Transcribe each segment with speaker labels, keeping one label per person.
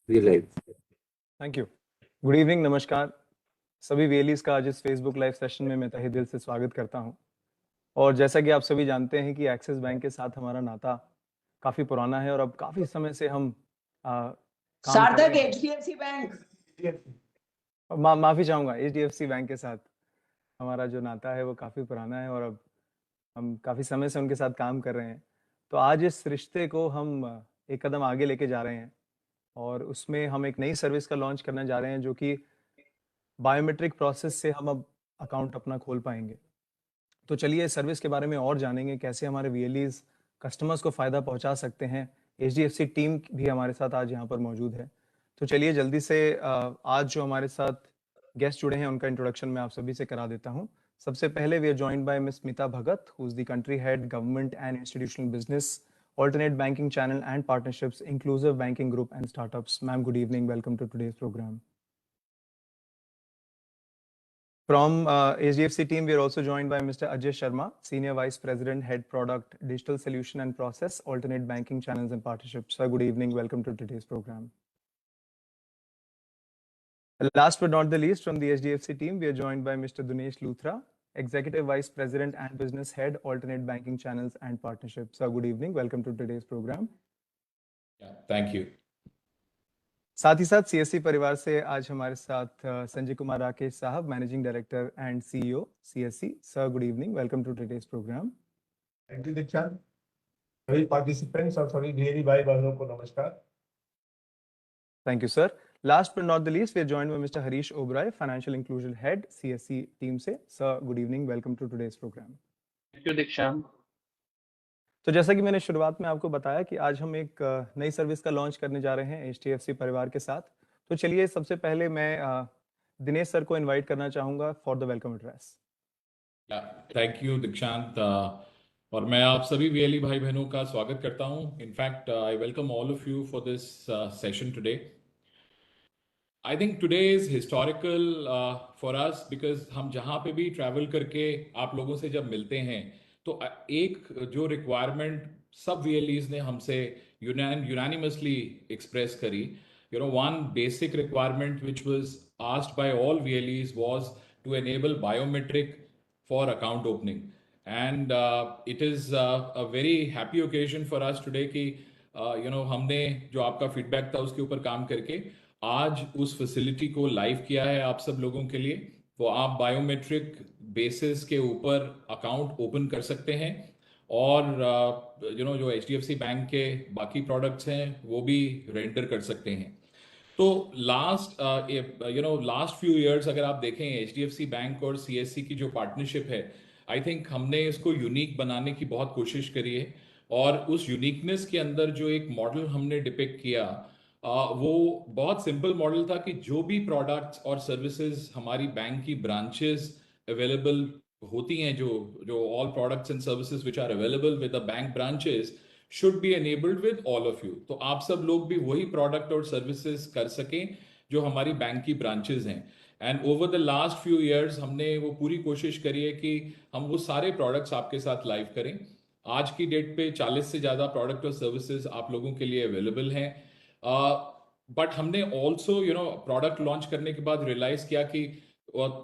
Speaker 1: Live.
Speaker 2: Thank you. Good evening, नमस्कार सभी वीएलईज का आज इस फेसबुक लाइव सेशन में मैं तहे दिल से स्वागत करता हूं। और जैसा कि आप सभी जानते हैं कि एक्सिस बैंक के साथ हमारा नाता काफी पुराना है और अब काफी समय से हम काम कर
Speaker 3: सार्थक
Speaker 2: रहे हैं।
Speaker 3: एचडीएफसी बैंक
Speaker 2: माफी चाहूंगा, एचडीएफसी बैंक के साथ हमारा जो नाता है वो काफी पुराना है और अब हम काफी समय से उनके साथ काम कर रहे हैं। तो आज इस रिश्ते को हम एक कदम आगे लेके जा रहे हैं और उसमें हम एक नई सर्विस का लॉन्च करने जा रहे हैं जो कि बायोमेट्रिक प्रोसेस से हम अब अकाउंट अपना खोल पाएंगे। तो चलिए सर्विस के बारे में और जानेंगे, कैसे हमारे वीएलईज कस्टमर्स को फ़ायदा पहुंचा सकते हैं। एचडीएफसी टीम भी हमारे साथ आज यहाँ पर मौजूद है। तो चलिए जल्दी से आज जो हमारे साथ गेस्ट जुड़े हैं उनका इंट्रोडक्शन मैं आप सभी से करा देता हूँ। सबसे पहले we are joined by Miss Smita Bhagat, who is the country head government and institutional business, alternate banking channel and partnerships, inclusive banking group and startups. Ma'am, good evening. Welcome to today's program. From HDFC team, we are also joined by Mr. Ajay Sharma, Senior Vice President, Head Product, Digital Solution and Process, Alternate Banking Channels and Partnerships. Sir, good evening. Welcome to today's program. Last but not the least, from the HDFC team, we are joined by Mr. Dinesh Luthra, Executive Vice President and Business Head, Alternate Banking Channels and Partnerships. Sir, good evening. Welcome to today's program.
Speaker 4: Yeah, thank you.
Speaker 2: साथ ही साथ CSC परिवार से आज हमारे साथ Sanjay Kumar Rakesh sahab, managing director and CEO CSC. Sir, good evening, welcome to today's programme.
Speaker 5: Thank you Dikshant. सभी participants और सभी वीएलई भाई बहनों को नमस्कार।
Speaker 2: Thank you sir. Last but not the least, we are joined by mister Harish Oberoi, financial inclusion head CSC team से। Sir, good evening, welcome to today's programme.
Speaker 6: Thank you Dikshant.
Speaker 2: तो जैसा कि मैंने शुरुआत में आपको बताया कि आज हम एक नई सर्विस का लॉन्च करने जा रहे हैं एचडीएफसी परिवार के साथ। तो चलिए सबसे पहले मैं दिनेश सर को इनवाइट करना चाहूंगा for the welcome address.
Speaker 4: Thank you दीक्षांत। और मैं आप सभी वीएलई भाई बहनों का स्वागत करता हूं। In fact I welcome all of you for this session today. I think today is historical for us because हम जहां पे भी ट्रैवल करके आप लोगों से जब मिलते हैं तो एक जो रिक्वायरमेंट सब वीएलईज ने हमसे यूनानिमसली एक्सप्रेस करी, you know, one basic requirement which was asked by all VLEs was to enable biometric for account opening. And it is a very happy occasion for us today कि you know, हमने जो आपका feedback था उसके ऊपर काम करके आज उस फैसिलिटी को लाइव किया है आप सब लोगों के लिए। वो आप बायोमेट्रिक बेसिस के ऊपर अकाउंट ओपन कर सकते हैं और you know, जो HDFC बैंक के बाकी प्रोडक्ट्स हैं वो भी रेंडर कर सकते हैं। तो लास्ट फ्यू इयर्स अगर आप देखें HDFC बैंक और CSC की जो पार्टनरशिप है, आई थिंक हमने इसको यूनिक बनाने की बहुत कोशिश करी है। और उस यूनिकनेस के अंदर जो एक मॉडल हमने डिपिक्ट किया वो बहुत सिंपल मॉडल था कि जो भी प्रोडक्ट्स और सर्विसेज हमारी बैंक की ब्रांचेस अवेलेबल होती हैं, जो all products and services which are available with the bank branches should be enabled with all of you। तो आप सब लोग भी वही प्रोडक्ट और सर्विसेज कर सकें जो हमारी बैंक की ब्रांचेज हैं। And over the last few years हमने वो पूरी कोशिश करी है कि हम वो सारे प्रोडक्ट्स आपके साथ लाइव करें। आज की डेट पे 40 से ज़्यादा प्रोडक्ट और सर्विसेज आप लोगों के लिए अवेलेबल हैं। बट हमने ऑल्सो प्रोडक्ट लॉन्च करने के बाद रियलाइज किया कि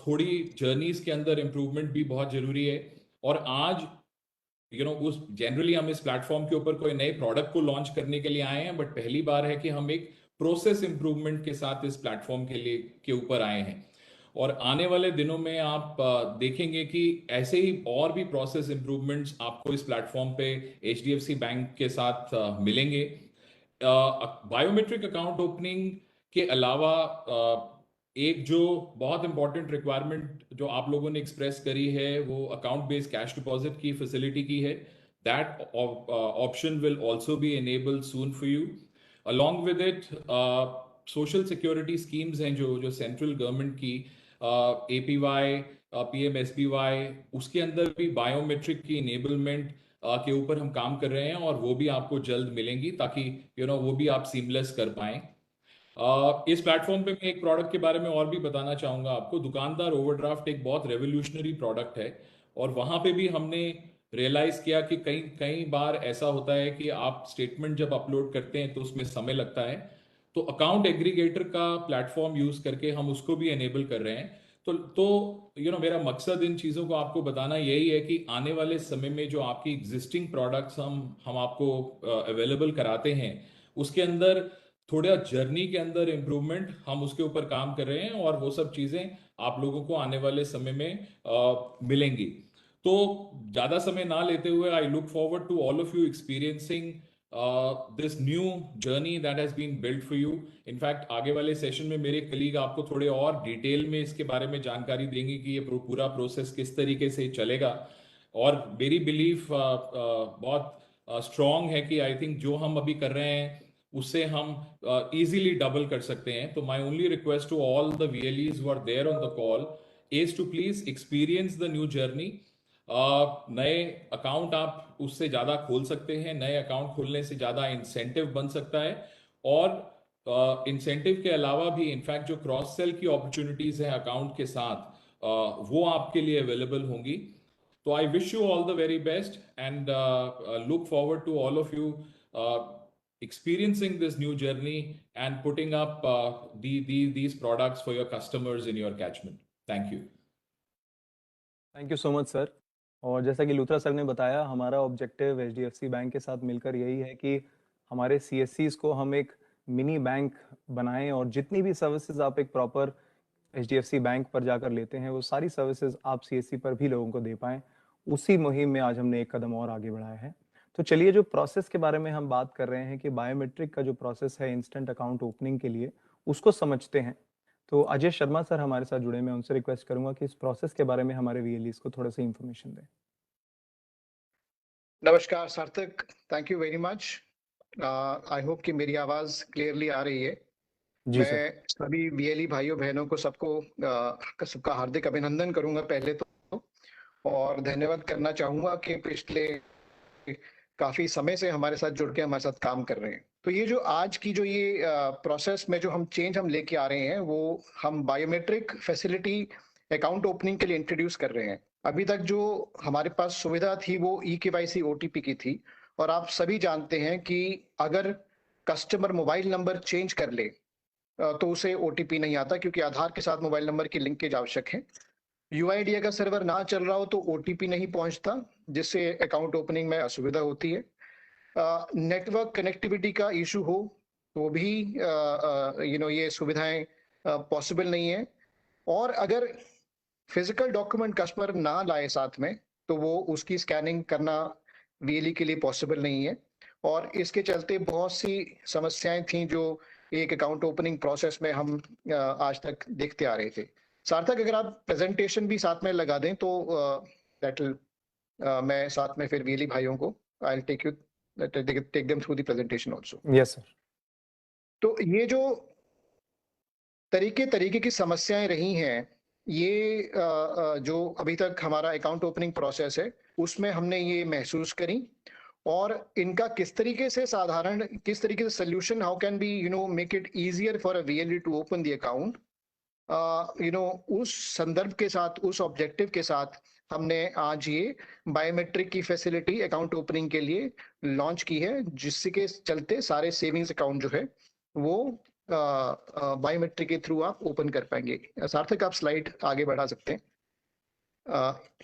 Speaker 4: थोड़ी जर्नीज के अंदर इम्प्रूवमेंट भी बहुत ज़रूरी है। और आज उस जनरली हम इस प्लेटफॉर्म के ऊपर कोई नए प्रोडक्ट को लॉन्च करने के लिए आए हैं, बट पहली बार है कि हम एक प्रोसेस इंप्रूवमेंट के साथ इस प्लेटफॉर्म के ऊपर आए हैं। और आने वाले दिनों में आप देखेंगे कि ऐसे ही और भी प्रोसेस इंप्रूवमेंट्स आपको इस प्लेटफॉर्म पे HDFC बैंक के साथ मिलेंगे। बायोमेट्रिक अकाउंट ओपनिंग के अलावा एक जो बहुत इंपॉर्टेंट रिक्वायरमेंट जो आप लोगों ने एक्सप्रेस करी है वो अकाउंट बेस्ड कैश डिपॉजिट की फैसिलिटी की है। That option will also be enabled soon for you। along with it social security schemes हैं जो सेंट्रल गवर्नमेंट की APY PMSBY, उसके अंदर भी बायोमेट्रिक की इनेबलमेंट के ऊपर हम काम कर रहे हैं और वो भी आपको जल्द मिलेंगी ताकि वो भी आप सीमलेस कर पाएं। इस प्लेटफॉर्म पे मैं एक प्रोडक्ट के बारे में और भी बताना चाहूंगा आपको। दुकानदार ओवरड्राफ्ट एक बहुत रेवोल्यूशनरी प्रोडक्ट है और वहां पे भी हमने रियलाइज किया कि कई बार ऐसा होता है कि आप स्टेटमेंट जब अपलोड करते हैं तो उसमें समय लगता है। तो अकाउंट एग्रीगेटर का प्लेटफॉर्म यूज करके हम उसको भी एनेबल कर रहे हैं। तो मेरा मकसद इन चीज़ों को आपको बताना यही है कि आने वाले समय में जो आपकी एग्जिस्टिंग प्रोडक्ट्स हम आपको अवेलेबल कराते हैं, उसके अंदर थोड़ा जर्नी के अंदर इम्प्रूवमेंट हम उसके ऊपर काम कर रहे हैं, और वो सब चीज़ें आप लोगों को आने वाले समय में मिलेंगी। तो ज़्यादा समय ना लेते हुए, I look forward to all of you experiencing this new journey that has been built for you. In fact आगे वाले सेशन में मेरे कलीग आपको थोड़े और डिटेल में इसके बारे में जानकारी देंगे कि ये पूरा प्रोसेस किस तरीके से चलेगा। और मेरी बिलीफ बहुत स्ट्रॉन्ग है कि आई थिंक जो हम अभी कर रहे हैं उससे हम इजीली डबल कर सकते हैं। तो my only request to all the VLEs who are there on the call is to please experience the new journey. नए अकाउंट आप उससे ज़्यादा खोल सकते हैं, नए अकाउंट खोलने से ज़्यादा इंसेंटिव बन सकता है, और इंसेंटिव के अलावा भी इनफैक्ट जो क्रॉस सेल की अपॉर्चुनिटीज़ हैं अकाउंट के साथ, वो आपके लिए अवेलेबल होंगी। तो I wish you all the very best and look forward to all of you experiencing this new journey and putting up these products for your customers in your catchment. Thank you.
Speaker 2: Thank you so much sir. और जैसा कि Luthra sir ने बताया, हमारा objective HDFC bank के साथ मिलकर यही है कि हमारे CSCs को हम एक मिनी बैंक बनाएं, और जितनी भी सर्विसेज आप एक प्रॉपर HDFC बैंक पर जाकर लेते हैं, वो सारी सर्विसेज आप CSC पर भी लोगों को दे पाएं। उसी मुहिम में आज हमने एक कदम और आगे बढ़ाया है। तो चलिए, जो प्रोसेस के बारे में हम बात कर रहे हैं कि बायोमेट्रिक का जो प्रोसेस है इंस्टेंट अकाउंट ओपनिंग के लिए, उसको समझते हैं। तो अजय शर्मा सर हमारे साथ जुड़े, मैं उनसे रिक्वेस्ट करूंगा कि इस प्रोसेस के बारे में हमारे VLEs को थोड़ा सा इंफॉर्मेशन दें।
Speaker 3: नमस्कार सार्थक, thank you very much. I hope कि मेरी आवाज क्लियरली आ रही है।
Speaker 2: जी सर।
Speaker 3: मैं सभी VLE भाइयों बहनों को सबका हार्दिक अभिनंदन करूंगा पहले तो, और धन्यवाद करना चाहूंगा कि पिछले काफी समय से हमारे साथ जुड़ के हमारे साथ काम कर रहे हैं। तो ये जो आज की जो ये प्रोसेस में जो हम चेंज लेके आ रहे हैं, वो हम बायोमेट्रिक फैसिलिटी अकाउंट ओपनिंग के लिए इंट्रोड्यूस कर रहे हैं। अभी तक जो हमारे पास सुविधा थी वो eKYC OTP की थी, और आप सभी जानते हैं कि अगर कस्टमर मोबाइल नंबर चेंज कर ले तो उसे OTP नहीं आता, क्योंकि आधार के साथ मोबाइल नंबर की लिंकेज आवश्यक है। UID अगर सर्वर ना चल रहा हो तो OTP नहीं पहुंचता, जिससे अकाउंट ओपनिंग में असुविधा होती है। नेटवर्क कनेक्टिविटी का इशू हो तो भी ये सुविधाएं पॉसिबल नहीं है। और अगर फिजिकल डॉक्यूमेंट कस्टमर ना लाए साथ में, तो वो उसकी स्कैनिंग करना VLE के लिए पॉसिबल नहीं है। और इसके चलते बहुत सी समस्याएं थी जो एक अकाउंट ओपनिंग प्रोसेस में हम आज तक देखते आ रहे थे। सार्थक, अगर आप प्रेजेंटेशन भी साथ में लगा दें तो मैं साथ में फिर VLE भाइयों को I take them through the presentation also.
Speaker 2: Yes sir.
Speaker 3: तो ये जो तरीके की समस्याएं रही हैं, ये जो अभी तक हमारा अकाउंट ओपनिंग प्रोसेस है उसमें हमने ये महसूस करी, और इनका किस तरीके से solution, how can be make it easier for a VLE to open the account, उस संदर्भ के साथ, उस ऑब्जेक्टिव के साथ हमने आज ये बायोमेट्रिक की फैसिलिटी अकाउंट ओपनिंग के लिए लॉन्च की है, जिसके चलते सारे सेविंग्स अकाउंट जो है वो बायोमेट्रिक के थ्रू आप ओपन कर पाएंगे। सार्थक, आप स्लाइड आगे बढ़ा सकते हैं।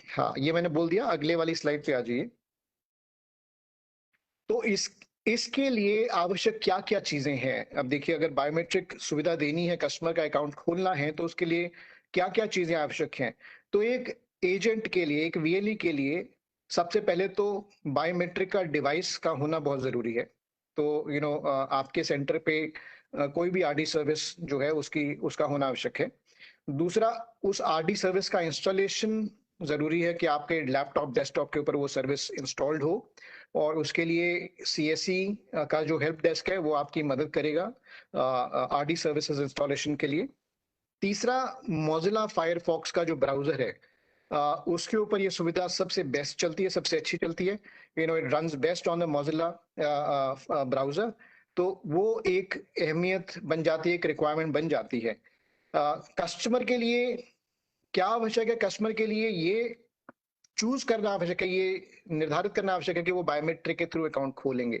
Speaker 3: हाँ, ये मैंने बोल दिया, अगले वाली स्लाइड पे आ जाइए। तो इसके लिए आवश्यक क्या क्या चीजें हैं? अब देखिए, अगर बायोमेट्रिक सुविधा देनी है, कस्टमर का अकाउंट खोलना है, तो उसके लिए क्या क्या चीजें आवश्यक हैं? तो एक एजेंट के लिए, एक VLE के लिए सबसे पहले तो बायोमेट्रिक का डिवाइस का होना बहुत जरूरी है। तो आपके सेंटर पे कोई भी RD सर्विस जो है उसका होना आवश्यक है। दूसरा, उस RD सर्विस का इंस्टॉलेशन जरूरी है कि आपके लैपटॉप, डेस्कटॉप के ऊपर वो सर्विस इंस्टॉल्ड हो, और उसके लिए CSE का जो हेल्प डेस्क है वो आपकी मदद करेगा RD सर्विसेज इंस्टॉलेशन के लिए। तीसरा, मोजिला फायरफॉक्स का जो ब्राउजर है, उसके ऊपर ये सुविधा सबसे बेस्ट चलती है, सबसे अच्छी चलती है। It runs best on the Mozilla browser. तो वो एक अहमियत बन जाती है, एक रिक्वायरमेंट बन जाती है। कस्टमर के लिए क्या आवश्यक है? कस्टमर के लिए ये चूज करना आवश्यक है, ये निर्धारित करना आवश्यक है कि वो बायोमेट्रिक के थ्रू अकाउंट खोलेंगे।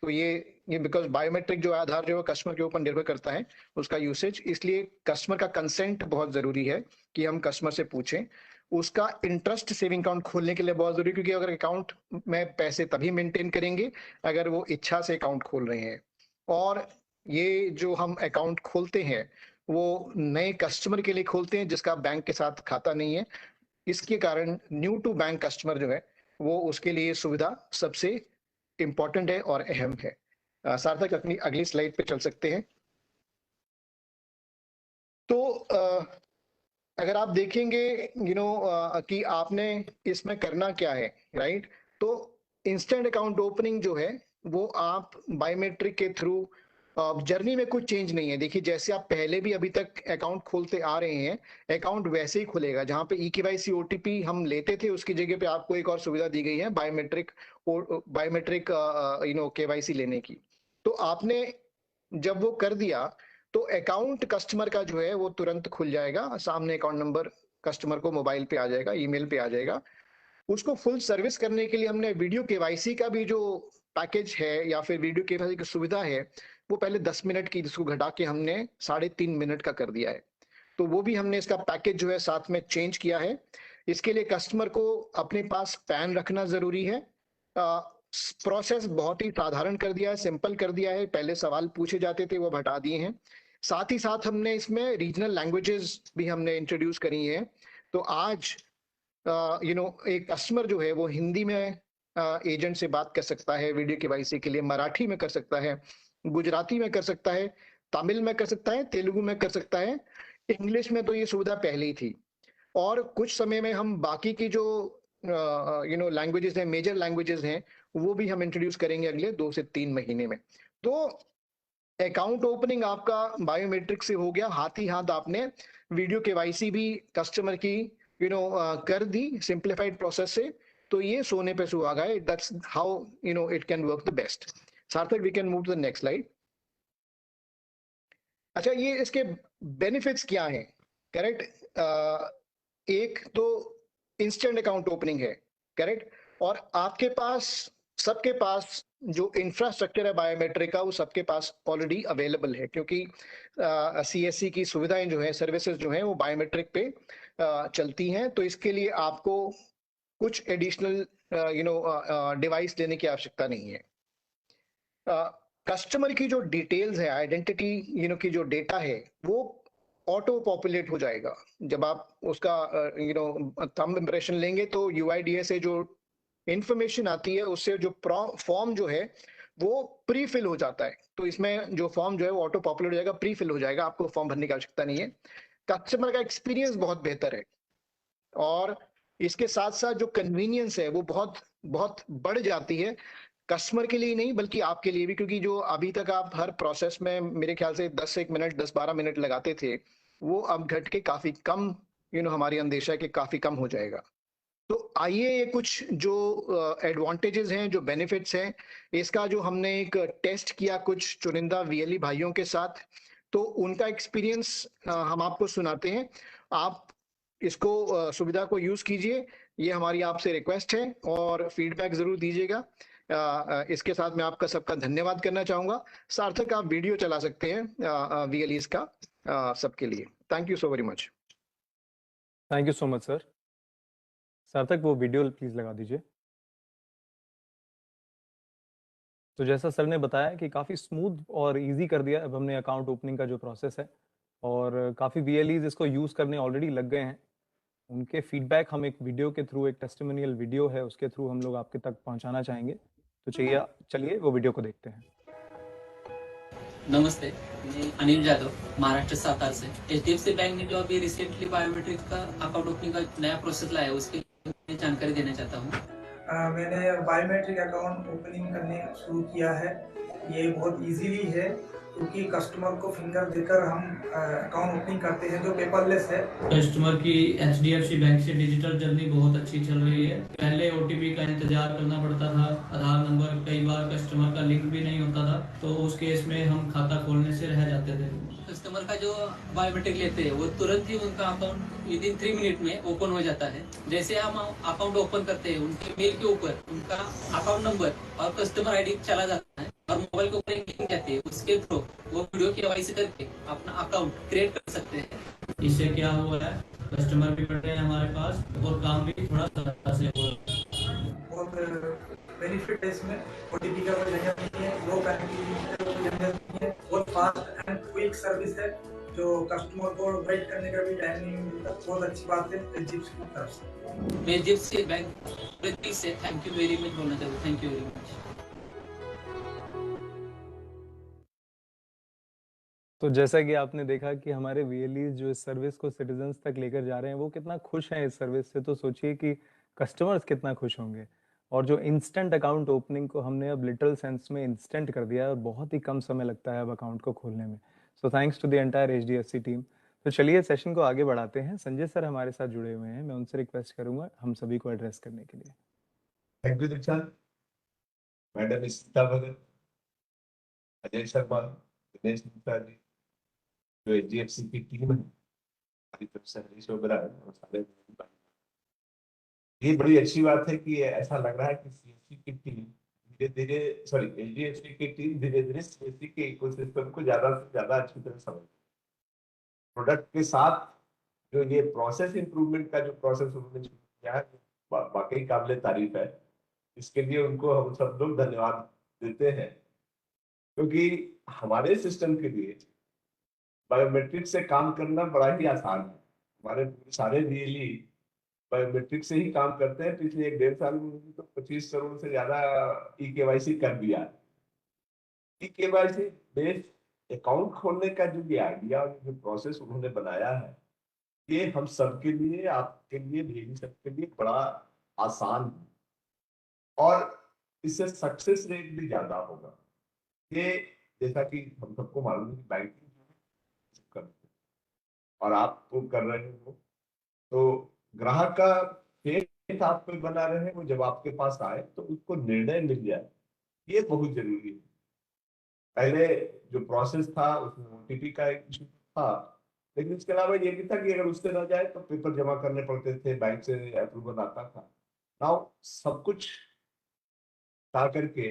Speaker 3: तो ये बिकॉज बायोमेट्रिक जो आधार जो है कस्टमर के ऊपर निर्भर करता है उसका यूसेज, इसलिए कस्टमर का कंसेंट बहुत जरूरी है कि हम कस्टमर से पूछें। उसका इंटरेस्ट सेविंग अकाउंट खोलने के लिए बहुत जरूरी, क्योंकि अगर अकाउंट में पैसे तभी मेंटेन करेंगे अगर वो इच्छा से अकाउंट खोल रहे हैं। और ये जो हम अकाउंट खोलते हैं वो नए कस्टमर के लिए खोलते हैं जिसका बैंक के साथ खाता नहीं है। इसके कारण न्यू टू बैंक कस्टमर जो है वो उसके लिए सुविधा सबसे इंपॉर्टेंट है और अहम है। सार्थक अपनी अगली स्लाइड पे चल सकते हैं। तो अगर आप देखेंगे कि आपने इसमें करना क्या है, राइट, तो इंस्टेंट अकाउंट ओपनिंग जो है वो आप बायोमेट्रिक के थ्रू, जर्नी में कुछ चेंज नहीं है। देखिए जैसे आप पहले भी अभी तक अकाउंट खोलते आ रहे हैं, अकाउंट वैसे ही खुलेगा। जहां पे eKYC OTP हम लेते थे उसकी जगह पे आपको एक और सुविधा दी गई है बायोमेट्रिक KYC लेने की। तो आपने जब वो कर दिया तो अकाउंट कस्टमर का जो है वो तुरंत खुल जाएगा, सामने अकाउंट नंबर कस्टमर को मोबाइल पे आ जाएगा, ईमेल पे आ जाएगा। उसको फुल सर्विस करने के लिए हमने वीडियो KYC का भी जो पैकेज है या फिर वीडियो KYC की सुविधा है वो पहले 10 मिनट की, जिसको घटा के हमने 3.5 मिनट का कर दिया है। तो वो भी हमने इसका पैकेज जो है साथ में चेंज किया है। इसके लिए कस्टमर को अपने पास पैन रखना जरूरी है। प्रोसेस बहुत ही साधारण कर दिया है, सिंपल कर दिया है। पहले सवाल पूछे जाते थे वो हटा दिए हैं। साथ ही साथ हमने इसमें रीजनल लैंग्वेजेस भी हमने इंट्रोड्यूस करी है। तो आज एक कस्टमर जो है वो हिंदी में एजेंट से बात कर सकता है वीडियो KYC के लिए, मराठी में कर सकता है, गुजराती में कर सकता है, तमिल में कर सकता है, तेलुगु में कर सकता है। इंग्लिश में तो ये सुविधा पहले ही थी। और कुछ समय में हम बाकी की जो लैंग्वेजेस हैं, मेजर लैंग्वेजेस हैं, वो भी हम इंट्रोड्यूस करेंगे अगले 2 से 3 महीने में। तो अकाउंट ओपनिंग आपका बायोमेट्रिक से हो गया, हाथ ही हाथ आपने वीडियो KYC भी कस्टमर की कर दी सिंप्लीफाइड प्रोसेस से। तो ये सोने पे सुहागा है। That's how it can work the best. Sarthak, we can move to the next slide. अच्छा, ये इसके बेनिफिट्स क्या हैं, करेक्ट? एक तो इंस्टेंट अकाउंट ओपनिंग है, करेक्ट, और आपके पास, सबके पास जो इंफ्रास्ट्रक्चर है बायोमेट्रिक का वो सबके पास ऑलरेडी अवेलेबल है, क्योंकि CSC की सुविधाएं जो है, सर्विसेज जो है वो बायोमेट्रिक पे चलती हैं। तो इसके लिए आपको कुछ एडिशनल डिवाइस लेने की आवश्यकता नहीं है। कस्टमर की जो डिटेल्स है, आइडेंटिटी की जो डेटा है वो ऑटो पॉपुलेट हो जाएगा। जब आप उसका थंब इंप्रेशन लेंगे तो UIDAI से जो इंफॉर्मेशन आती है उससे जो फॉर्म जो है वो प्री फिल हो जाता है। तो इसमें जो फॉर्म जो है वो ऑटो पॉपुलेट हो जाएगा, प्री फिल हो जाएगा, आपको फॉर्म भरने की आवश्यकता नहीं है। कस्टमर का एक्सपीरियंस बहुत बेहतर है और इसके साथ साथ जो कन्वीनियंस है वो बहुत बहुत बढ़ जाती है, कस्टमर के लिए नहीं बल्कि आपके लिए भी। क्योंकि जो अभी तक आप हर प्रोसेस में मेरे ख्याल से 10-12 मिनट लगाते थे, वो अब घट के काफी कम, हमारी अंदेशा के काफी कम हो जाएगा। तो आइए ये कुछ जो एडवांटेजेस हैं, जो बेनिफिट्स हैं, इसका जो हमने एक टेस्ट किया कुछ चुनिंदा VLE भाइयों के साथ, तो उनका एक्सपीरियंस हम आपको सुनाते हैं। आप इसको सुविधा को यूज कीजिए, ये हमारी आपसे रिक्वेस्ट है, और फीडबैक जरूर दीजिएगा। इसके साथ मैं आपका सबका धन्यवाद करना चाहूंगा। सार्थक, आप वीडियो चला सकते हैं VLEs का सबके लिए। Thank you so very much.
Speaker 2: Thank you so much sir. सार्थक, वो वीडियो प्लीज लगा दीजिए। तो जैसा सर ने बताया कि काफ़ी स्मूथ और इजी कर दिया अब हमने अकाउंट ओपनिंग का जो प्रोसेस है, और काफ़ी VLEs इसको यूज़ करने ऑलरेडी लग गए हैं। उनके फीडबैक हम एक वीडियो के थ्रू, एक टेस्टिमोनियल वीडियो है उसके थ्रू हम लोग आपके तक पहुंचाना चाहेंगे। तो चलिए वो वीडियो को देखते हैं।
Speaker 1: नमस्ते, मैं अनिल जादव, महाराष्ट्र सातारा से। HDFC बैंक ने जो अभी रिसेंटली बायोमेट्रिक का अकाउंट ओपनिंग का नया प्रोसेस लाया है उसकी जानकारी देना चाहता हूँ।
Speaker 6: मैंने बायोमेट्रिक अकाउंट ओपनिंग करने शुरू किया है। ये बहुत इजीली है क्योंकि कस्टमर को फिंगर देकर हम अकाउंट ओपनिंग करते हैं जो पेपरलेस है।
Speaker 1: कस्टमर की HDFC बैंक से डिजिटल जर्नी बहुत अच्छी चल रही है। पहले OTP का इंतजार करना पड़ता था, आधार नंबर, कई बार कस्टमर का लिंक भी नहीं होता था, तो उस केस में हम खाता खोलने से रह जाते थे। कस्टमर का जो बायोमेट्रिक लेते हैं वो तुरंत ही उनका अकाउंट विदिन 3 मिनट में ओपन हो जाता है। जैसे हम अकाउंट ओपन करते हैं, उनके मेल के ऊपर उनका अकाउंट नंबर और कस्टमर ID चला जाता है। और मोबाइल के ऊपर एक लिंक रहती है, उसके थ्रू वो वीडियो केवाईसी करके अपना अकाउंट क्रिएट कर सकते हैं। इससे क्या हुआ है, कस्टमर भी बढ़ रहे हैं हमारे पास और काम भी थोड़ा सरलता से हो रहा है।
Speaker 6: बहुत बेनिफिट है इसमें, ओटीपी का कोई झंझट नहीं है, लो कनेक्टिविटी का कोई झंझट नहीं है, बहुत फास्ट एंड क्विक सर्विस है, जो कस्टमर को वेट करने का भी टाइम नहीं मिलता। बहुत अच्छी बात है एचडीएफसी की तरफ से।
Speaker 1: मैं एचडीएफसी बैंक से थैंक यू वेरी मच बोलना चाहता हूँ। Thank you very much.
Speaker 2: तो जैसा कि आपने देखा कि हमारे वीएलईज जो इस सर्विस को सिटीजन्स तक लेकर जा रहे हैं वो कितना खुश हैं इस सर्विस से, तो सोचिए कि कस्टमर्स कितना खुश होंगे। और जो इंस्टेंट अकाउंट ओपनिंग को हमने अब लिटरल सेंस में इंस्टेंट कर दिया है और बहुत ही कम समय लगता है अब अकाउंट को खोलने में। So thanks to the entire HDFC team. तो चलिए सेशन को आगे बढ़ाते हैं। संजय सर हमारे साथ जुड़े हुए हैं, मैं उनसे रिक्वेस्ट करूंगा हम सभी को एड्रेस करने के लिए।
Speaker 5: थैंक यू दीक्षांत, मैडम स्मिता भगत, अजय शर्मा, दिनेश गुप्ता जी, जो एचडीएफसी की टीम है, हमारी तरफ से हरीश ओबरा और सारे भाई। ये बड़ी अच्छी बात है कि ऐसा लग रहा है कि सीएससी की टीम धीरे धीरे, सॉरी एचडीएफसी की टीम धीरे धीरे सीएससी के इकोसिस्टम को ज्यादा से ज्यादा अच्छी तरह समझ, प्रोडक्ट के साथ जो ये प्रोसेस इंप्रूवमेंट का जो प्रोसेस उन्होंने शुरू किया है, वाकई काबिले तारीफ है। इसके लिए उनको हम सब लोग धन्यवाद देते हैं, क्योंकि हमारे सिस्टम के लिए बायोमेट्रिक से काम करना बड़ा ही आसान है। हमारे सारे बीएलई बायोमेट्रिक से ही काम करते हैं। पिछले 1.5 साल में तो 25 करोड़ से ज्यादा ई केवाईसी कर दिया। ई केवाईसी बेस्ड अकाउंट खोलने का जो ये आइडिया और जो प्रोसेस उन्होंने बनाया है, ये हम सबके लिए, आपके लिए, मेरी सबके लिए बड़ा आसान है और इससे सक्सेस रेट भी ज्यादा होगा। ये जैसा कि हम सबको मालूम है, बैंकिंग करते हैं और आप तो कर रहे हो, तो ग्राहक का फेथ आप पे बना रहे, वो जब आपके पास आए तो उसको निर्णय मिल जाए, ये बहुत जरूरी है। पहले जो प्रोसेस था उसमें ओटीपी का एक इशू था, लेकिन इसके अलावा ये भी था कि अगर उससे ना जाए तो पेपर जमा करने पड़ते थे, बैंक से अप्रूवल आता था। नाउ सब कुछ ला करके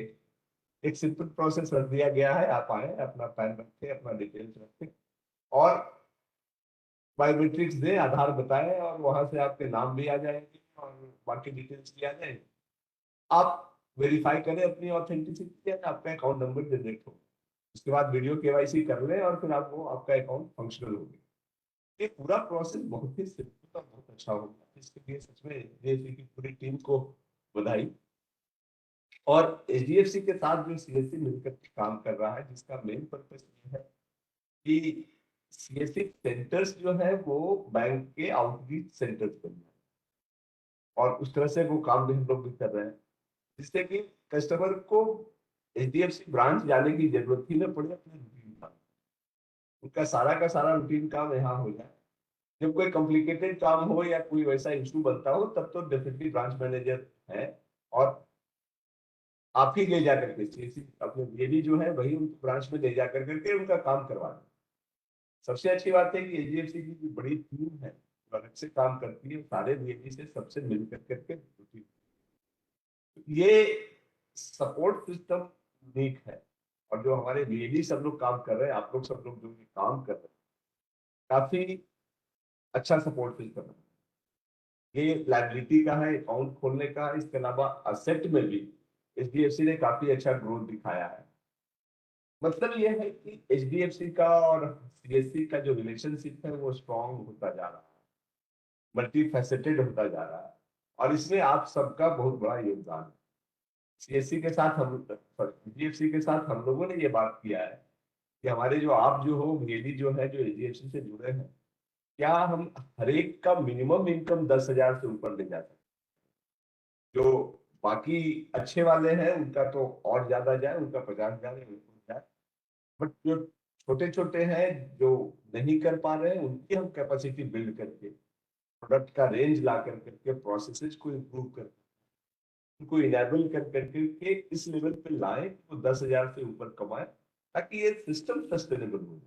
Speaker 5: एक सिंपल प्रोसेस रख दिया गया है। आप आए, अपना पैन रखें, अपना डिटेल्स रखें और बायोमेट्रिक्स दें, आधार बताएं और वहां से आपके नाम भी आ जाएंगे और बाकी डिटेल्स भी आ जाएंगे। आप वेरीफाई करें अपनी ऑथेंटिसिटी, आपका अकाउंट नंबर जनरेट हो, उसके बाद वीडियो केवाईसी कर लें और फिर आपको आपका अकाउंट फंक्शनल हो गया। ये पूरा प्रोसेस बहुत ही सिंपल और बहुत अच्छा हो गया। इसके लिए सच में एचडीएफसी की पूरी टीम को बधाई। और एचडीएफसी के साथ जो सीएससी मिलकर काम कर रहा है, जिसका मेन पर्पस ये है कि सीएससी सेंटर्स जो है वो बैंक के आउटरीच सेंटर्स बन जाए, और उस तरह से वो काम भी हम लोग भी कर रहे हैं, जिससे कि कस्टमर को एचडीएफसी ब्रांच जाने की जरूरत ही न पड़े। अपने रूटीन काम, उनका सारा का सारा रूटीन काम यहाँ हो जाए। जब कोई कॉम्प्लिकेटेड काम हो या कोई वैसा इशू बनता हो, तब तो डेफिनेटली ब्रांच मैनेजर है और आप ही ले जाकर के सीएससी अपने बीएलई जो है वही उनको ब्रांच में ले जाकर करके उनका काम करवा दें। सबसे अच्छी बात है कि एचडीएफसी की बड़ी टीम है, अलग से काम करती है, सारे बीएलई से सबसे मिल करके ये सपोर्ट सिस्टम यूनिक है। और जो हमारे बीएलई सब लोग काम कर रहे हैं, आप लोग सब लोग जो ये काम कर रहे हैं, काफी अच्छा सपोर्ट सिस्टम है। ये लाइबिलिटी का है, अकाउंट खोलने का, इसके अलावा असेट में भी एचडीएफसी ने काफी अच्छा ग्रोथ दिखाया है। मतलब ये है कि एचडीएफसी का और सीएससी का जो रिलेशनशिप है वो स्ट्रॉन्ग होता जा रहा है, मल्टी फैसेटेड होता जा रहा है, और इसमें आप सबका बहुत बड़ा योगदान है। सीएससी के साथ हम, एचडीएफसी के साथ हम लोगों ने ये बात किया है कि हमारे जो आप जो हो बीएलई जो है, जो एचडीएफसी से जुड़े हैं, क्या हम हर एक का मिनिमम इनकम 10,000 से ऊपर ले जा सकते। जो बाकी अच्छे वाले हैं उनका तो और ज्यादा जाए, उनका 50,000 जाए, बट जो छोटे छोटे हैं जो नहीं कर पा रहे हैं, उनकी हम कैपेसिटी बिल्ड करके प्रोडक्ट का रेंज ला करके प्रोसेसेस को इम्प्रूव करके उनको इनेबल कर करके इस लेवल पे लाए तो 10,000 से ऊपर कमाए, ताकि ये सिस्टम सस्टेनेबल हो।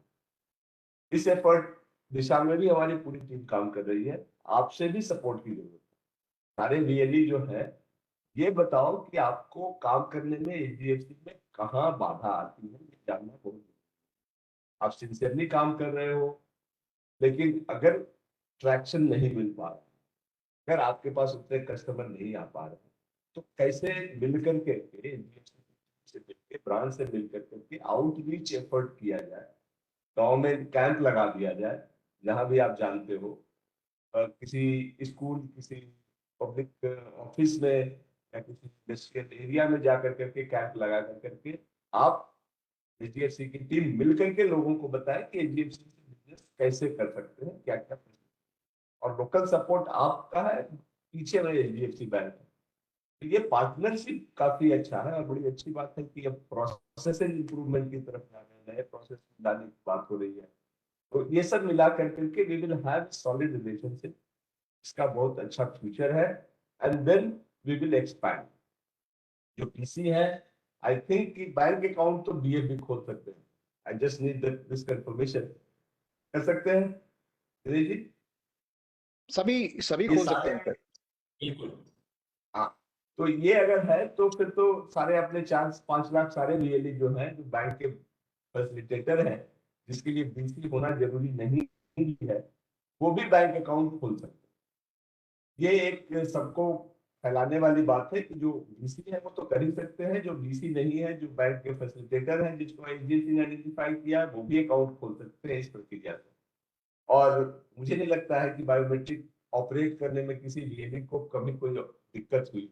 Speaker 5: इस एफर्ट दिशा में भी हमारी पूरी टीम काम कर रही है। आपसे भी सपोर्ट की जरूरत है। सारे बीएलई जो है, ये बताओ कि आपको काम करने में एचडीएफसी में कहाँ बाधा आती है ये जानना बहुत जरूरी है। आप सिंसियरली काम कर रहे हो, लेकिन अगर ट्रैक्शन नहीं मिल पा रहा, अगर आपके पास उतने कस्टमर नहीं आ पा रहे, तो कैसे मिल करके से मिलकर, ब्रांच से मिल करके आउटरीच एफर्ट किया जाए, गांव में कैंप लगा दिया जाए, जहां भी आप जानते हो, किसी स्कूल, किसी पब्लिक ऑफिस में या किसी इंडस्ट्रियल एरिया में जाकर करके कैंप लगा करके आप एचडीएफसी की टीम मिल करके लोगों को बताए कि एचडीएफसी से बिजनेस कैसे कर सकते हैं, क्या क्या, और लोकल सपोर्ट आपका है, पीछे में एचडीएफसी बैंक है। तो ये पार्टनरशिप काफी अच्छा है और बड़ी अच्छी बात है कि अब प्रोसेस इंप्रूवमेंट की तरफ जा रहे हैं, नए प्रोसेस लाने की बात हो रही है। तो ये सब मिला करके we will have solid relationship, इसका बहुत अच्छा फ्यूचर है, and then we will expand. जो पीसी है, आई थिंक कि बैंक अकाउंट तो बीए भी खोल सकते हैं, I just need this confirmation. कर सकते हैं दिनेश जी?
Speaker 3: सभी
Speaker 5: ये
Speaker 3: खोल सकते
Speaker 5: सारे,
Speaker 3: हैं सर।
Speaker 4: बिल्कुल।
Speaker 5: हाँ, तो ये अगर है तो फिर तो सारे अपने 4-5 लाख सारे रियली जो है, जो बैंक के फैसिलिटेटर है, जिसके लिए बीसी होना जरूरी नहीं है, वो भी बैंक अकाउंट खोल सकते हैं। ये एक सबको फैलाने वाली बात है कि जो बीसी है वो तो कर ही सकते हैं, जो बीसी नहीं है, जो बैंक के फैसिलिटेटर हैं, जिसको एचडीएफसी ने आइडेंटिफाई किया, वो भी अकाउंट खोल सकते हैं इस प्रक्रिया से। और मुझे नहीं लगता है कि बायोमेट्रिक ऑपरेट करने में किसी रियली को कभी कोई दिक्कत हुई।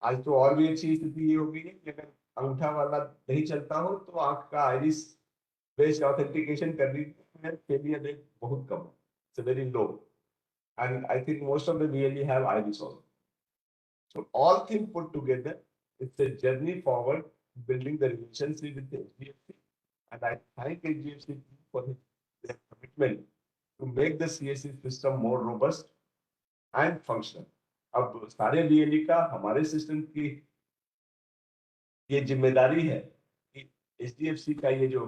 Speaker 5: आज तो और भी अच्छी स्थिति ये हो गई है कि अगर अंगूठा वाला नहीं चलता हो तो आंख का आइरिस बेस्ड ऑथेंटिकेशन करने में फेलियर रेट बहुत कम है, it's very low, and I think most of the really have iris also. So all things put together, it's a journey forward, building the relationship with the HDFC, and I thank HDFC for their commitment to make the CSC system more robust and functional. अब सारे BLE का हमारे system की ये जिम्मेदारी है कि HDFC का ये जो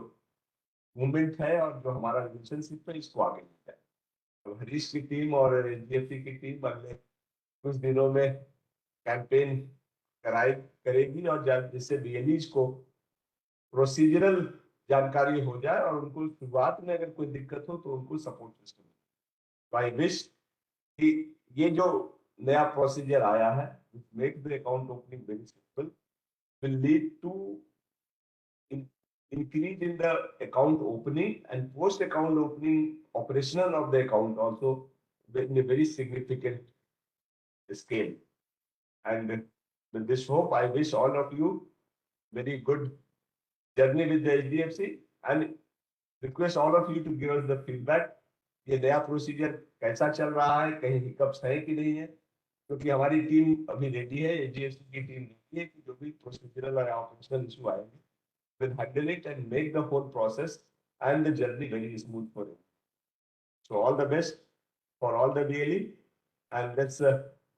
Speaker 5: मूवमेंट है और जो हमारा रिलेशनशिप है, इसको आगे ले जाए। तो हरीश की टीम और एचडीएफसी की टीम अगले कुछ दिनों में कैंपेन करेगी, और जिससे बीएलईज को प्रोसीजरल जानकारी हो जाए और उनको शुरुआत में अगर कोई दिक्कत हो तो उनको सपोर्ट सिस्टम। आई विश कि ये जो नया प्रोसीजर आया है, make the account opening very simple, will lead to increase in the account opening and post account opening operational of the account also in a very significant scale. And with this hope, I wish all of you very good journey with the HDFC and request all of you to give us the feedback. ये नया procedure कैसा चल रहा है, कहीं hiccups है कि नहीं है, क्योंकि हमारी टीम अभी रेडी है, एचडीएफसी की टीम रेडी है कि जो भी प्रोसीजरल और ऑपरेशनल इशू आएंगे, we'll handle it and make the whole process and the journey very smooth for you. So all the best for all the DLE, and let's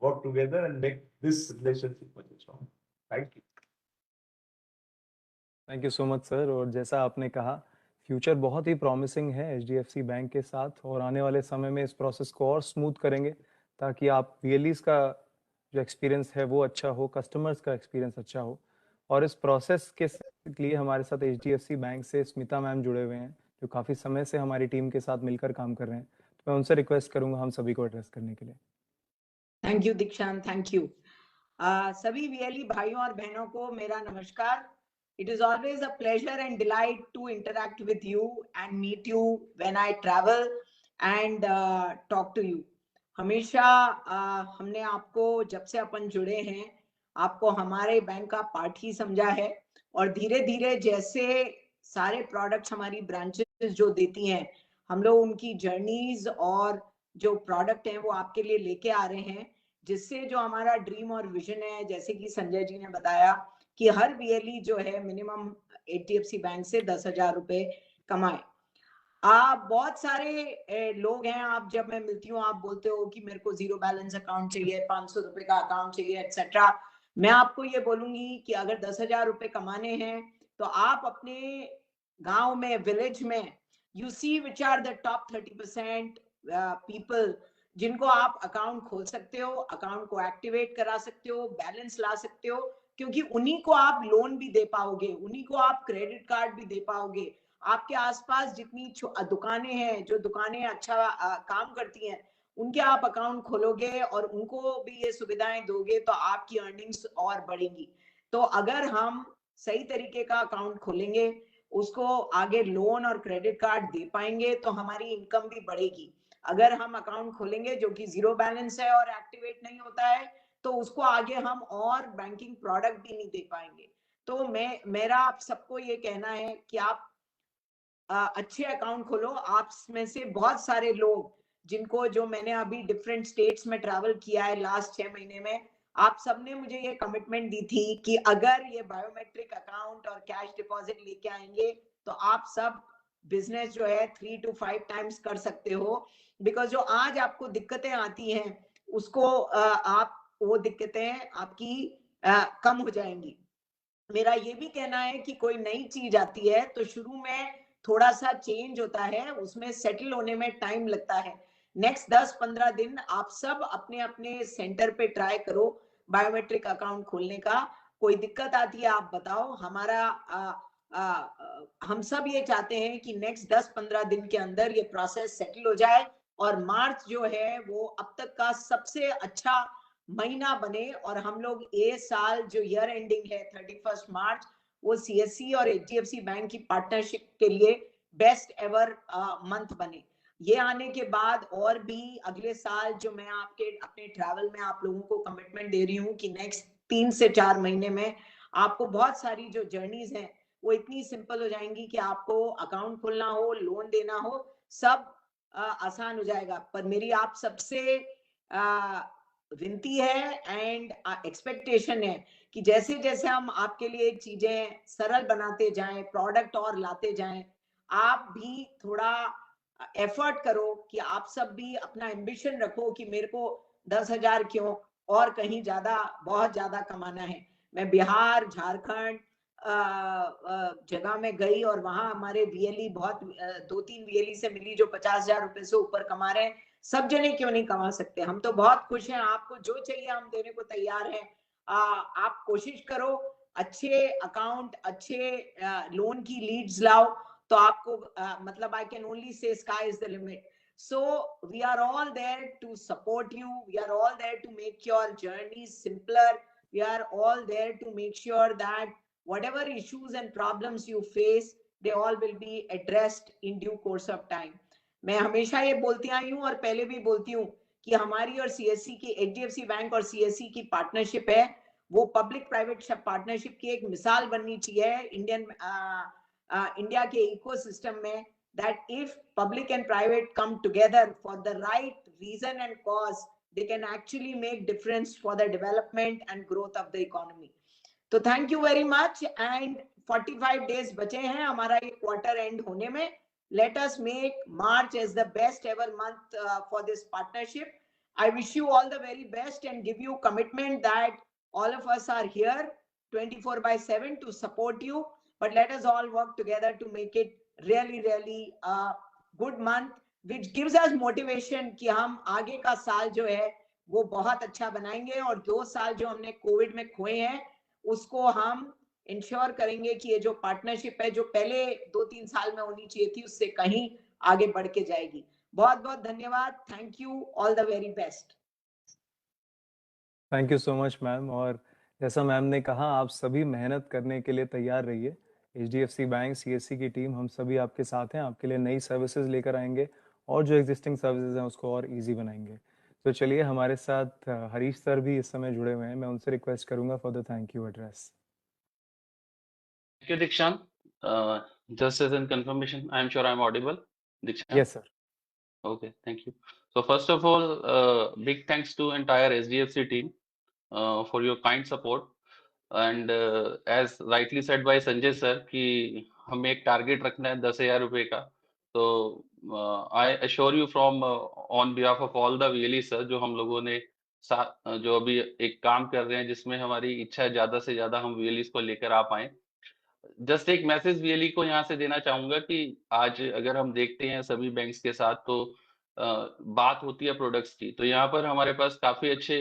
Speaker 5: work together and make this relationship much strong. Thank you.
Speaker 2: Thank you so much sir. और जैसा आपने कहा, future बहुत ही promising है HDFC bank के साथ, और आने वाले समय में इस प्रोसेस को और स्मूथ करेंगे ताकि आप रियलीज का जो एक्सपीरियंस है वो अच्छा हो, कस्टमर्स का एक्सपीरियंस अच्छा हो। और इस प्रोसेस के लिए हमारे साथ एचडीएफसी बैंक से स्मिता मैम जुड़े हुए हैं, जो काफ़ी समय से हमारी टीम के साथ मिलकर काम कर रहे हैं। तो मैं उनसे रिक्वेस्ट करूंगा हम सभी को एड्रेस करने के लिए।
Speaker 7: थैंक यू दीक्षांत, थैंक यू। सभी वीएलई भाइयों और बहनों को मेरा नमस्कार। It is always a pleasure and delight to interact with you and meet you when I travel and talk to you. हमेशा हमने आपको, जब से अपन जुड़े हैं, आपको हमारे बैंक का पार्ट ही समझा है, और धीरे धीरे जैसे सारे प्रोडक्ट्स हमारी ब्रांचेस जो देती हैं, हम लोग उनकी जर्नीज और जो प्रोडक्ट हैं वो आपके लिए लेके आ रहे हैं, जिससे जो हमारा ड्रीम और विजन है, जैसे कि संजय जी ने बताया कि हर बीएलई जो है मिनिमम एचडीएफसी बैंक से 10,000 रुपए कमाए। आप बहुत सारे लोग हैं, आप जब मैं मिलती हूँ आप बोलते हो कि मेरे को 0 बैलेंस अकाउंट चाहिए, 500 रुपए का अकाउंट चाहिए, एक्सेट्रा। मैं आपको ये बोलूंगी कि अगर 10,000 रुपए कमाने हैं तो आप अपने गांव में, विलेज में, you see which are the top 30% people जिनको आप अकाउंट खोल सकते हो, अकाउंट को एक्टिवेट करा सकते हो, बैलेंस ला सकते हो, क्योंकि उन्हीं को आप लोन भी दे पाओगे, उन्हीं को आप क्रेडिट कार्ड भी दे पाओगे। आपके आसपास जितनी दुकानें हैं, जो दुकानें अच्छा काम करती हैं, उनके आप अकाउंट खोलोगे और उनको भी ये सुविधाएं दोगे तो आपकी अर्निंग्स और बढ़ेंगी। तो अगर हम सही तरीके का अकाउंट खोलेंगे, उसको आगे लोन और क्रेडिट कार्ड दे पाएंगे तो हमारी इनकम भी बढ़ेगी। अगर हम अकाउंट खोलेंगे जो कि जीरो बैलेंस है और एक्टिवेट नहीं होता है, तो उसको आगे हम और बैंकिंग प्रोडक्ट भी नहीं दे पाएंगे। तो मेरा आप सबको ये कहना है कि आप अच्छे अकाउंट खोलो। आप में से बहुत सारे लोग जिनको, जो मैंने अभी डिफरेंट स्टेट्स में ट्रैवल किया है लास्ट 6 महीने में, आप सबने मुझे ये कमिटमेंट दी थी कि अगर ये बायोमेट्रिक अकाउंट और कैश डिपॉजिट लेके आएंगे तो आप सब बिजनेस जो है 3 to 5 टाइम्स कर सकते हो। बिकॉज जो आज आपको दिक्कतें आती हैं उसको आप, वो दिक्कतें आपकी कम हो जाएंगी। मेरा ये भी कहना है कि कोई नई चीज आती है तो शुरू में थोड़ा सा चेंज होता है, उसमें सेटल होने में टाइम लगता है। नेक्स्ट 10-15 दिन आप सब अपने अपने सेंटर पे ट्राई करो बायोमेट्रिक अकाउंट खोलने का। कोई दिक्कत आती है आप बताओ। हमारा हम सब ये चाहते हैं कि नेक्स्ट 10-15 दिन के अंदर ये प्रोसेस सेटल हो जाए और मार्च जो है वो अब तक का सबसे अच्छा महीना बने और हम लोग ये साल जो ईयर एंडिंग है 31 मार्च, वो सीएससी और एचडीएफसी बैंक की पार्टनरशिप के लिए बेस्ट एवर मंथ बने। ये आने के बाद और भी अगले साल जो मैं आपके अपने ट्रैवल में आप लोगों को कमिटमेंट दे रही हूँ कि नेक्स्ट 3 से 4 महीने में आपको बहुत सारी जो जर्नीज हैं वो इतनी सिंपल हो जाएंगी कि आपको अकाउंट खोलना हो, लोन देना हो, सब आसान हो जाएगा। पर मेरी आप सबसे विनती है एंड एक्सपेक्टेशन है कि जैसे जैसे हम आपके लिए चीजें सरल बनाते जाएं, प्रोडक्ट और लाते जाएं, आप भी थोड़ा एफर्ट करो कि आप सब भी अपना एम्बिशन रखो कि मेरे को 10,000 क्यों, और कहीं ज्यादा, बहुत ज्यादा कमाना है। मैं बिहार, झारखंड जगह में गई और वहां हमारे वीएलई बहुत 2-3 वीएलई से मिली जो 50,000 रुपए से ऊपर कमा रहे हैं। सब जने क्यों नहीं कमा सकते? हम तो बहुत खुश हैं, आपको जो चाहिए हम देने को तैयार हैं। आप कोशिश करो, अच्छे अकाउंट, अच्छे लोन की लीड्स लाओ तो आपको मतलब I can only say sky is the limit. So we are all there to support you. We are all there to make your journey simpler. We are all there to make sure that whatever issues and problems you face, they all will be addressed in due course of time. मैं हमेशा ये बोलती आई हूँ और पहले भी बोलती हूँ कि हमारी और सीएससी की, एचडीएफसी बैंक और सीएससी की पार्टनरशिप है, वो पब्लिक प्राइवेट पार्टनरशिप की एक मिसाल बननी चाहिए इंडिया के इकोसिस्टम में, that if public and private come together for the right reason and cause, they can actually make difference for the development and growth of the economy. तो thank you very much and 45 days बचे हैं हमारा ये quarter end होने में. Let us make March as the best ever month for this partnership. I wish you all the very best and give you commitment that all of us are here 24/7 to support you. But let us all work together to make it really a good month, which gives us motivation कि हम आगे का साल जो है वो बहुत अच्छा बनाएंगे और 2 साल जो हमने कोविड में खोए हैं उसको हम इंश्योर करेंगे कि ये जो पार्टनरशिप है जो पहले 2-3 साल में होनी चाहिए थी उससे कहीं आगे बढ़ के जाएगी. बहुत बहुत धन्यवाद. Thank you. All the very best.
Speaker 2: Thank you so much ma'am. और जैसा मैम ने कहा, आप सभी मेहनत करने के लिए तैयार रहिए. एचडीएफसी बैंक, सीएससी की टीम, हम सभी आपके साथ हैं. आपके लिए नई सर्विसेज लेकर आएंगे और जो एग्जिस्टिंग सर्विसेज हैं उसको और इजी बनाएंगे. तो चलिए, हमारे साथ हरीश सर भी इस समय जुड़े हुए हैं. मैं उनसे रिक्वेस्ट करूंगा for the thank you address.
Speaker 8: Thank you, Dikshant. Just as in confirmation, I'm sure I'm audible. Dikshant?
Speaker 2: Yes, sir.
Speaker 8: Okay, thank you. So first of all, big thanks to entire SDFC team for your kind support. And as rightly said by Sanjay sir कि हमें एक target रखना है 10,000 रुपए का. तो I assure you from on behalf of all the VLE sir जो हम लोगों ने जो अभी एक काम कर रहे हैं जिसमें हमारी इच्छा है ज्यादा से ज्यादा हम VLEs को लेकर आ पाए. जस्ट एक मैसेज वीएलई को यहाँ से देना चाहूंगा कि आज अगर हम देखते हैं सभी बैंक्स के साथ तो बात होती है प्रोडक्ट्स की, तो यहाँ पर हमारे पास काफी अच्छे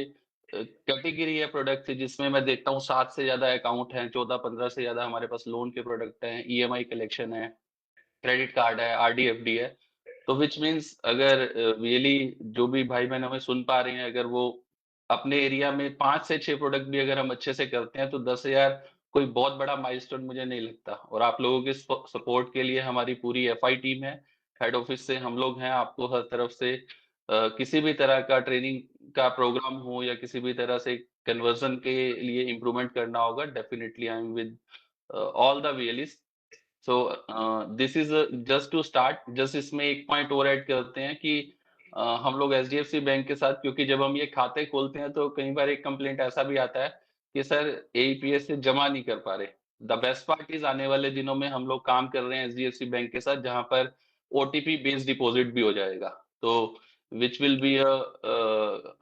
Speaker 8: कैटेगरी है प्रोडक्ट की जिसमें मैं देखता हूँ 7 से ज्यादा अकाउंट हैं, 14-15 से ज्यादा हमारे पास लोन के प्रोडक्ट हैं, EMI कलेक्शन है, क्रेडिट कार्ड है, RD FD है। तो विच मीन्स अगर रियली जो भी भाई बहन हमें सुन पा रहे हैं, अगर वो अपने एरिया में 5 से 6 प्रोडक्ट भी अगर हम अच्छे से करते हैं तो 10,000 कोई बहुत बड़ा माइलस्टोन मुझे नहीं लगता। और आप लोगों के सपोर्ट के लिए हमारी पूरी FI टीम है, हेड ऑफिस से हम लोग हैं, आपको हर तरफ से किसी भी तरह का ट्रेनिंग का प्रोग्राम हो या किसी भी तरह से कन्वर्जन के लिए इम्प्रूवमेंट करना होगा, definitely I am with all the VLEs। So this is just to start. Just इसमें एक पॉइंट और ऐड करते हैं कि हम लोग HDFC बैंक के साथ, क्योंकि जब हम ये खाते खोलते हैं तो कई बार एक कंप्लेंट ऐसा भी आता है कि सर AEPS से जमा नहीं कर पा रहे। द बेस्ट पार्ट इज आने वाले दिनों में हम लोग काम कर रहे हैं HDFC बैंक के साथ, जहां पर OTP बेस्ड डिपॉजिट भी हो जाएगा। तो which will be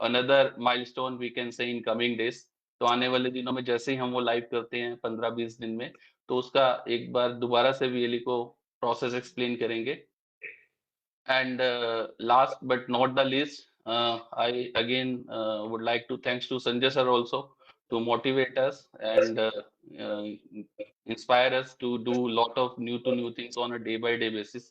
Speaker 8: another milestone we can say in coming days. तो आने वाले दिनों में जैसे ही हम वो लाइव करते हैं 15-20 दिन में, तो उसका एक बार दोबारा से VLE को प्रोसेस एक्सप्लेन करेंगे। And last but not the least, I again would like to thanks to Sanjay sir also to motivate us and uh, inspire us to do lot of new things on a day by day basis.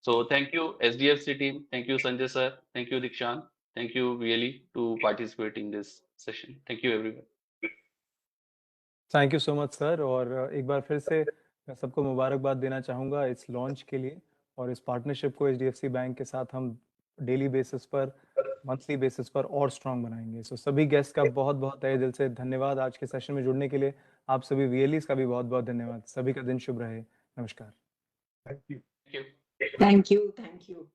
Speaker 8: So thank you SDFC team, thank you Sanjay sir, thank you Dikshant, thank you VLE to participate in this session. Thank you everyone.
Speaker 2: Thank you so much sir. और एक बार फिर से मैं सबको मुबारकबाद देना चाहूँगा इस लॉन्च के लिए और इस पार्टनरशिप को HDFC बैंक के साथ हम डेली बेसिस पर, मंथली बेसिस पर और स्ट्रांग बनाएंगे। सो सभी गेस्ट का बहुत बहुत तहे दिल से धन्यवाद आज के सेशन में जुड़ने के लिए। आप सभी VLEs का भी बहुत बहुत धन्यवाद। सभी का दिन शुभ रहे। नमस्कार।
Speaker 5: Thank you.
Speaker 8: Thank you.
Speaker 7: Thank you. Thank you.